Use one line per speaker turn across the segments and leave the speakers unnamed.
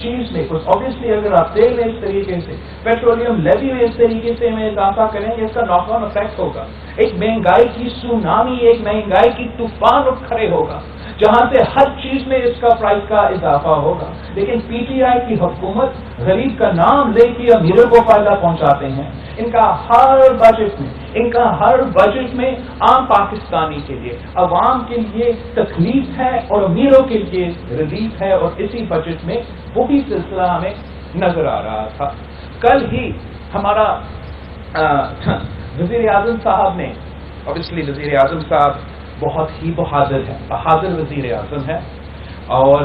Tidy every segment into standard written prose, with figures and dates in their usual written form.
چیز میں کچھ آبویسلی اگر آپ تیل میں اس طریقے سے پیٹرولیم لیوی میں اس طریقے سے میں اضافہ کریں گے اس کا ناک آن افیکٹ ہوگا. ایک مہنگائی کی سونامی، ایک مہنگائی کی طوفان اٹھ کھڑے ہوگا جہاں سے ہر چیز میں اس کا پرائز کا اضافہ ہوگا. لیکن پی ٹی آئی کی حکومت غریب کا نام لے کے امیروں کو فائدہ پہنچاتے ہیں. ان کا ہر بجٹ میں عام پاکستانی کے لیے، عوام کے لیے تکلیف ہے اور امیروں کے لیے ریلیف ہے، اور اسی بجٹ میں وہی سلسلہ ہمیں نظر آ رہا تھا. کل ہی ہمارا وزیر اعظم صاحب نے، اوبیسلی وزیر اعظم صاحب بہت ہی بہادر وزیر اعظم ہے، اور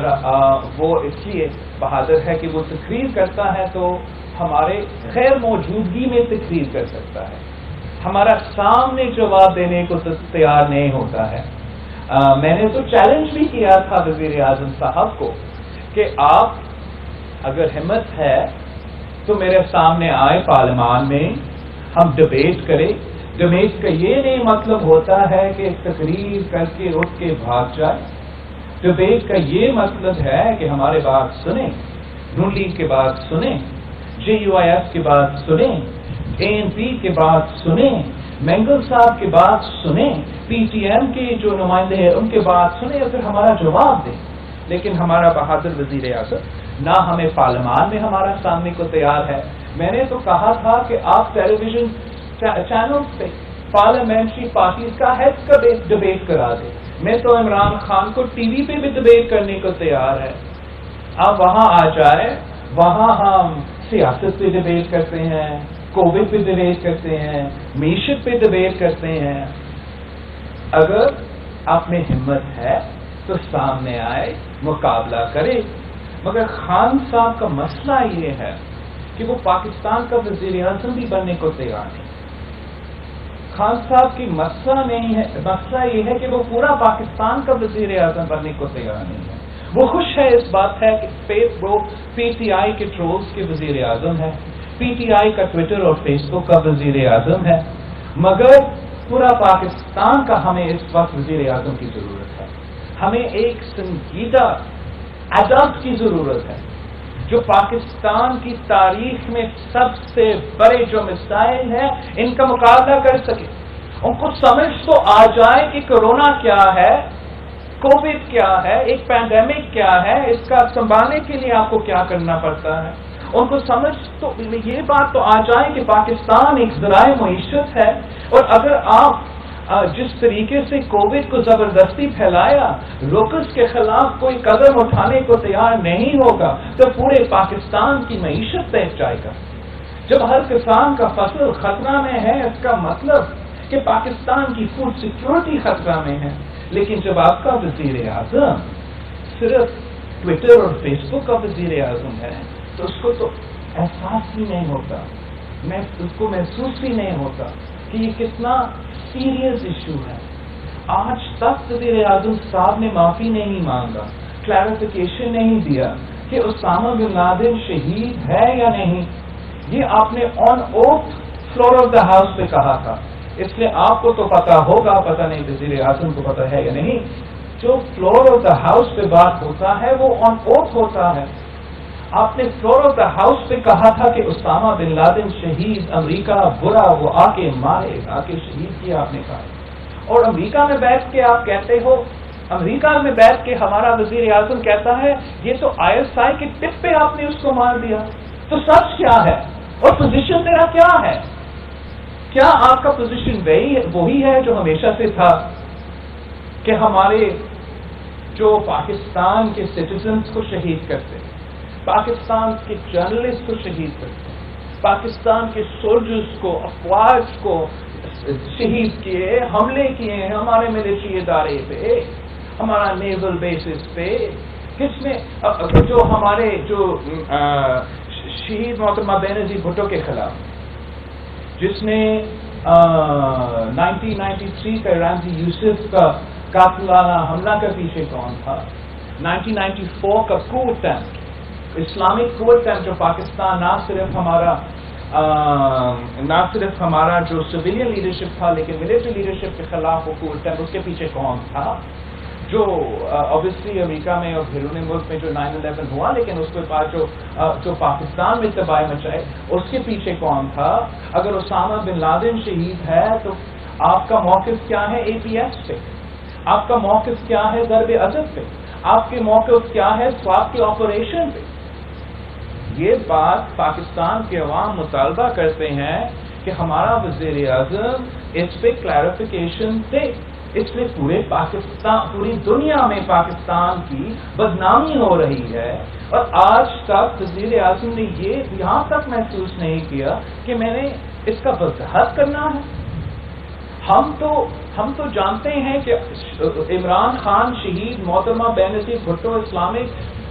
وہ اس لیے بہادر ہے کہ وہ تقریر کرتا ہے تو ہمارے غیر موجودگی میں تقریر کر سکتا ہے، ہمارا سامنے جواب دینے کو تیار نہیں ہوتا ہے. میں نے تو چیلنج بھی کیا تھا وزیر اعظم صاحب کو کہ آپ اگر ہمت ہے تو میرے سامنے آئے پارلیمان میں، ہم ڈبیٹ کریں. ڈبیٹ کا یہ نہیں مطلب ہوتا ہے کہ تقریر کر کے اٹھ کے بھاگ جائے. ڈبیٹ کا یہ مطلب ہے کہ ہمارے بات سنیں، نون لیگ کے بات سنیں، JUIF کی بات سنیں، ANP کی بات سنیں، مینگل صاحب کی بات سنیں، PTM کے جو نمائندے ہیں ان کے بات سنیں اور پھر ہمارا جواب دیں. لیکن ہمارا بہادر وزیر اعظم نہ ہمیں پارلیمان میں ہمارا سامنے کو تیار ہے. میں نے تو کہا تھا کہ آپ ٹیلی ویژن چینل پہ پارلیمنٹری پارٹیز کا ہیڈ کا ڈبیٹ کرا دیں. میں تو عمران خان کو ٹی وی پہ بھی ڈبیٹ کرنے کو تیار ہے. آپ وہاں آ جائے، وہاں ہم سیاست پہ ڈبیٹ کرتے ہیں، کووڈ پہ ڈبیٹ کرتے ہیں، معیشت پہ ڈبیٹ کرتے ہیں. اگر آپ میں ہمت ہے تو سامنے آئے، مقابلہ کرے. مگر خان صاحب کا مسئلہ یہ ہے کہ وہ پاکستان کا وزیر اعظم بھی بننے کو تیار نہیں. خان صاحب کی مسئلہ یہ ہے کہ وہ پورا پاکستان کا وزیر اعظم بننے کو تیار نہیں ہے. وہ خوش ہے، اس بات ہے کہ وہ پی ٹی آئی کے ٹرولز کے وزیر اعظم ہے، پی ٹی آئی کا ٹویٹر اور فیس بک کا وزیر اعظم ہے. مگر پورا پاکستان کا ہمیں اس وقت وزیر اعظم کی ضرورت ہے. ہمیں ایک سنجیدہ ایڈلٹ کی ضرورت ہے جو پاکستان کی تاریخ میں سب سے بڑے جو مسائل ہیں ان کا مقابلہ کر سکے. ان کو سمجھ تو آ جائے کہ کورونا کیا ہے، کووڈ کیا ہے، ایک پینڈیمک کیا ہے، اس کا سنبھالنے کے لیے آپ کو کیا کرنا پڑتا ہے. ان کو سمجھ تو یہ بات تو آ جائے کہ پاکستان ایک ذرائع معیشت ہے، اور اگر آپ جس طریقے سے کووڈ کو زبردستی پھیلایا، لوکس کے خلاف کوئی قدم اٹھانے کو تیار نہیں ہوگا تو پورے پاکستان کی معیشت بیٹھ جائے گا. جب ہر کسان کا فصل خطرہ میں ہے، اس کا مطلب کہ پاکستان کی فوڈ سیکورٹی خطرہ میں ہے. لیکن جب آپ کا وزیر اعظم صرف ٹویٹر اور فیس بک کا وزیر اعظم ہے تو اس کو تو احساس بھی نہیں ہوتا، اس کو محسوس بھی نہیں ہوتا کہ یہ کتنا سیریس ایشو ہے. آج تک وزیر اعظم صاحب نے معافی نہیں مانگا، کلیریفیکیشن نہیں دیا کہ اسامہ بن لادن شہید ہے یا نہیں. یہ آپ نے on oath floor of the house پہ کہا تھا. اس لیے آپ کو تو پتا ہوگا، پتہ نہیں وزیر اعظم کو پتا ہے یا نہیں. جو فلور آف دا ہاؤس پہ بات ہوتا ہے وہ آن اوتھ ہوتا ہے. آپ نے فلور آف دا ہاؤس پہ کہا تھا کہ اسامہ بن لادن شہید، امریکہ برا، وہ آ کے مارے، آ کے شہید کیا آپ نے کہا. اور امریکہ میں بیٹھ کے آپ کہتے ہو، امریکہ میں بیٹھ کے ہمارا وزیر اعظم کہتا ہے یہ تو ISI کے ٹپ پہ آپ نے اس کو مار دیا. تو سچ کیا ہے اور پوزیشن میرا کیا ہے؟ کیا آپ کا پوزیشن وہی ہے جو ہمیشہ سے تھا کہ ہمارے جو پاکستان کے سٹیزنز کو شہید کرتے، پاکستان کے جرنلسٹ کو شہید کرتے، پاکستان کے سولجرز کو، افواج کو شہید کیے، حملے کیے ہیں ہمارے ملٹری ادارے پہ، ہمارا نیول بیسز پہ، کس میں جو ہمارے جو شہید محترمہ بینظیر بھٹو کے خلاف، جس نے 1993 کا رمزی یوسف کا قاتلانہ حملہ کا پیچھے کون تھا، 1994 کا کو اٹیمپٹ، اسلامک کو اٹیمپٹ جو پاکستان نہ صرف ہمارا جو سویلین لیڈرشپ تھا لیکن ملٹری لیڈرشپ کے خلاف وہ کو اٹیمپٹ، اس کے پیچھے کون تھا؟ جو obviously امریکہ میں اور بیرون ملک میں جو 9/11 ہوا، لیکن اس کے بعد جو پاکستان میں تباہی مچائے اس کے پیچھے کون تھا؟ اگر اسامہ بن لادن شہید ہے تو آپ کا موقف کیا ہے اے پی ایس پہ؟ آپ کا موقف کیا ہے ضرب عضد پہ؟ آپ کے موقف کیا ہے سواب کے آپریشن پہ؟ یہ بات پاکستان کے عوام مطالبہ کرتے ہیں کہ ہمارا وزیر اعظم اس پہ کلیریفیکیشن دے. اس لیے پوری دنیا میں پاکستان کی بدنامی ہو رہی ہے، اور آج تک وزیر اعظم نے یہ یہاں تک محسوس نہیں کیا کہ میں نے اس کا وضاحت کرنا ہے. ہم تو جانتے ہیں کہ عمران خان شہید محترمہ بینظیر بھٹو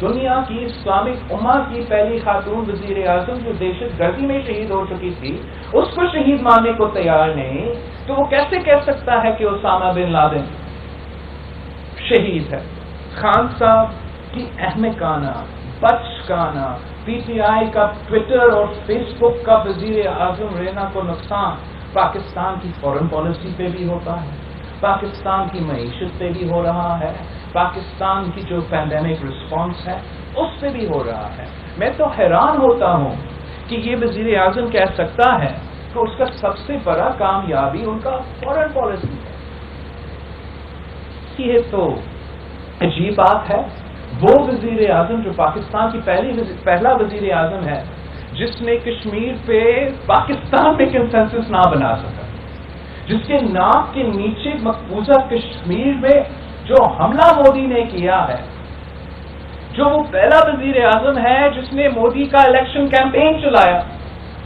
دنیا کی اسلامک امہ کی پہلی خاتون وزیر اعظم جو دہشت گردی میں شہید ہو چکی تھی، اس کو شہید ماننے کو تیار نہیں، تو وہ کیسے کہہ سکتا ہے کہ اسامہ بن لادن شہید ہے؟ خان صاحب کی احمقانہ بچکانہ پی ٹی آئی کا ٹویٹر اور فیس بک کا وزیر اعظم رہنا کو نقصان پاکستان کی فورن پالیسی پہ بھی ہوتا ہے، پاکستان کی معیشت پہ بھی ہو رہا ہے، پاکستان کی جو پینڈیمک رسپانس ہے اس پہ بھی ہو رہا ہے. میں تو حیران ہوتا ہوں کہ یہ وزیر اعظم کہہ سکتا ہے کہ اس کا سب سے بڑا کامیابی ان کا فورن پالیسی ہے. یہ تو عجیب بات ہے. وہ وزیر اعظم جو پاکستان کی پہلا وزیر اعظم ہے جس نے کشمیر پہ پاکستان میں کنسنسس نہ بنا سکا، جس کے ناک کے نیچے مقبوضہ کشمیر میں جو حملہ مودی نے کیا ہے، جو وہ پہلا وزیر اعظم ہے جس نے مودی کا الیکشن کیمپین چلایا،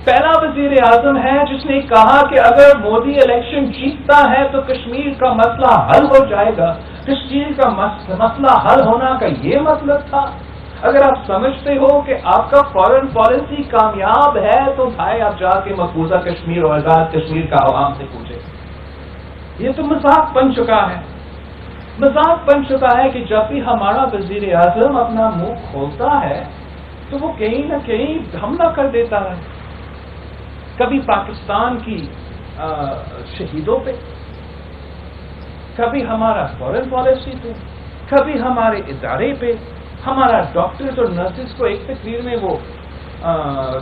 پہلا وزیر اعظم ہے جس نے کہا کہ اگر مودی الیکشن جیتتا ہے تو کشمیر کا مسئلہ حل ہو جائے گا. کشمیر کا مسئلہ حل ہونا کا یہ مطلب تھا. اگر آپ سمجھتے ہو کہ آپ کا فورن پالیسی کامیاب ہے تو بھائی آپ جا کے مقبوضہ کشمیر اور آزاد کشمیر کا عوام سے پوچھیں. یہ تو مذاق بن چکا ہے. مذاق بن چکا ہے کہ جب بھی ہمارا وزیر اعظم اپنا منہ کھولتا ہے تو وہ کہیں نہ کہیں حملہ کر دیتا ہے. کبھی پاکستان کی شہیدوں پہ، کبھی ہمارا فورن پالیسی پہ، کبھی ہمارے ادارے پہ. ہمارا ڈاکٹرز اور نرسز کو ایک تقریر میں وہ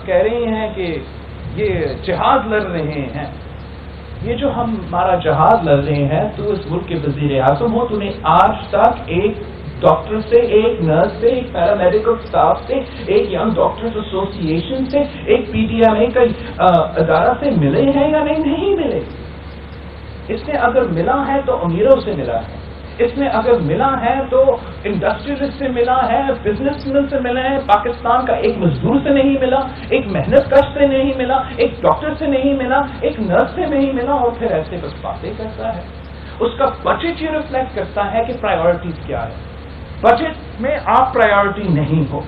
کہہ رہے ہیں کہ یہ جہاد لڑ رہے ہیں. یہ جو ہمارا جہاد لڑ رہے ہیں تو اس ملک کے وزیر اعظم ہو، تو نے آج تک ایک ڈاکٹر سے، ایک نرس سے، ایک پیرامیڈیکل اسٹاف سے، ایک ینگ ڈاکٹرز ایسوسی ایشن سے، ایک پی ٹی ایم اے کا ادارہ سے ملے ہیں یا نہیں ملے؟ اس نے اگر ملا ہے تو امیروں سے ملا ہے، اس میں اگر ملا ہے تو انڈسٹریلسٹ سے ملا ہے، بزنس مین سے ملا ہے. پاکستان کا ایک مزدور سے نہیں ملا، ایک محنت کش سے نہیں ملا، ایک ڈاکٹر سے نہیں ملا، ایک نرس سے نہیں ملا، اور پھر ایسے بس باتیں کرتا ہے. اس کا بجٹ یہ ریفلیکٹ کرتا ہے کہ پرائیورٹیز کیا ہے. بجٹ میں آپ پرائیورٹی نہیں ہو.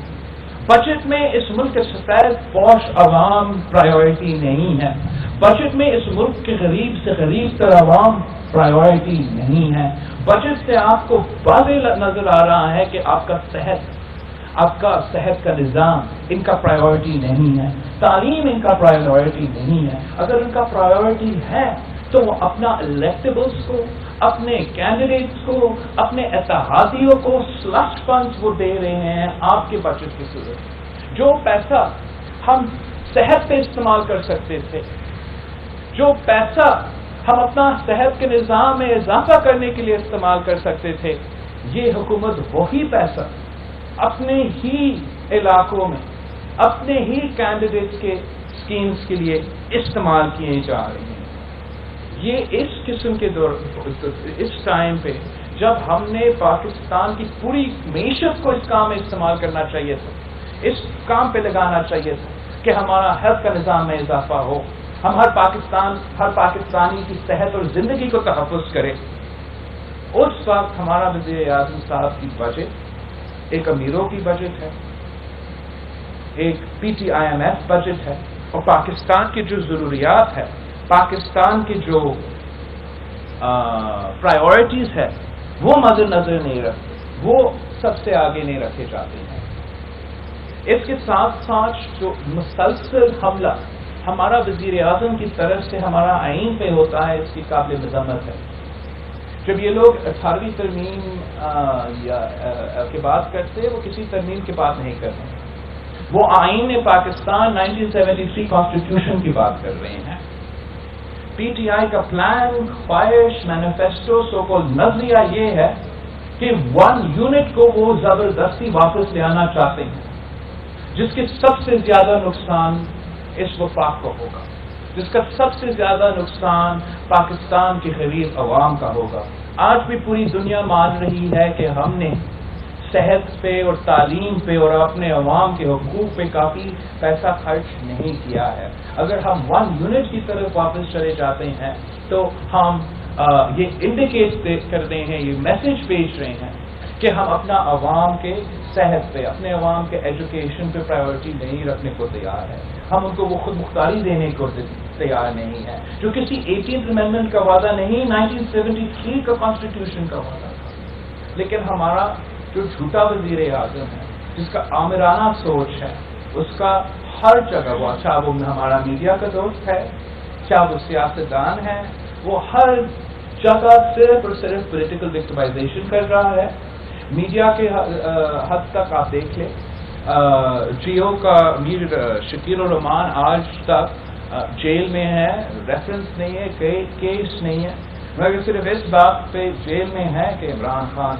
بجٹ میں اس ملک کے سفید پوش عوام پرائیورٹی نہیں ہے. بجٹ میں اس ملک کے غریب سے غریب تر عوام پرائیورٹی نہیں ہے. بجٹ سے آپ کو واضح نظر آ رہا ہے کہ آپ کا صحت کا نظام ان کا پرائیورٹی نہیں ہے. تعلیم ان کا پرائیورٹی نہیں ہے. اگر ان کا پرائیورٹی ہے تو وہ اپنا الیکٹیبلز کو، اپنے کینڈیڈیٹس کو، اپنے اتحادیوں کو سلش فنڈز وہ دے رہے ہیں آپ کے بجٹ کی صورت. جو پیسہ ہم صحت پہ استعمال کر سکتے تھے، جو پیسہ ہم اپنا صحت کے نظام میں اضافہ کرنے کے لیے استعمال کر سکتے تھے، یہ حکومت وہی پیسہ اپنے ہی علاقوں میں، اپنے ہی کینڈیڈیٹس کے اسکیمز کے لیے استعمال کیے جا رہے ہیں. یہ اس قسم کے اس ٹائم پہ جب ہم نے پاکستان کی پوری معیشت کو اس کام میں استعمال کرنا چاہیے تھا، اس کام پہ لگانا چاہیے تھا کہ ہمارا ہیلتھ کا نظام میں اضافہ ہو، ہم ہر پاکستانی کی صحت اور زندگی کو تحفظ کریں. اس وقت ہمارا وزیر اعظم صاحب کی بجٹ ایک امیروں کی بجٹ ہے، ایک P T I M F budget ہے، اور پاکستان کی جو ضروریات ہے، پاکستان کی جو پرائیورٹیز ہے وہ مد نظر نہیں رکھتے، وہ سب سے آگے نہیں رکھے جاتے ہیں. اس کے ساتھ ساتھ جو مسلسل حملہ ہمارا وزیر اعظم کی طرف سے ہمارا آئین پہ ہوتا ہے، اس کی قابل مذمت ہے. جب یہ لوگ 18ویں ترمیم کی بات کرتے ہیں، وہ کسی ترمیم کی بات نہیں کر رہے ہیں، وہ آئین پاکستان 1973 کانسٹیٹیوشن کی بات کر رہے ہیں۔ پی ٹی آئی کا پلان، خواہش، مینیفیسٹو، سو کال نظریہ یہ ہے کہ 1 یونٹ کو وہ زبردستی واپس لے آنا چاہتے ہیں، جس کے سب سے زیادہ نقصان اس وفاق کو ہوگا، جس کا سب سے زیادہ نقصان پاکستان کے غریب عوام کا ہوگا۔ آج بھی پوری دنیا مان رہی ہے کہ ہم نے صحت پہ اور تعلیم پہ اور اپنے عوام کے حقوق پہ کافی پیسہ خرچ نہیں کیا ہے۔ اگر ہم 1 یونٹ کی طرف واپس چلے جاتے ہیں تو ہم یہ انڈیکیٹ کر رہے ہیں، یہ میسج بھیج رہے ہیں کہ ہم اپنا عوام کے صحت پہ، اپنے عوام کے ایجوکیشن پہ پرائیورٹی نہیں رکھنے کو تیار ہے، ہم ان کو وہ خود مختاری دینے کو تیار نہیں ہے، جو کسی 18th امینڈمنٹ کا وعدہ نہیں، 1973 کا کانسٹیٹیوشن کا وعدہ تھا۔ لیکن ہمارا جو جھوٹا وزیر اعظم ہے، جس کا آمرانہ سوچ ہے، اس کا ہر جگہ، وہ چاہے وہ ہمارا میڈیا کا دوست ہے، چاہے وہ سیاستدان ہے، وہ ہر جگہ صرف اور صرف پولیٹیکل وکٹمائزیشن کر رہا ہے۔ میڈیا کے حد تک آپ دیکھ لیں، جیو کا میر شکیل الرحمان آج تک جیل میں ہے، ریفرنس نہیں ہے، کیس نہیں ہے، مگر صرف اس بات پہ جیل میں ہے کہ عمران خان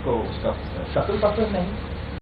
کو اس کا شکل پسند نہیں۔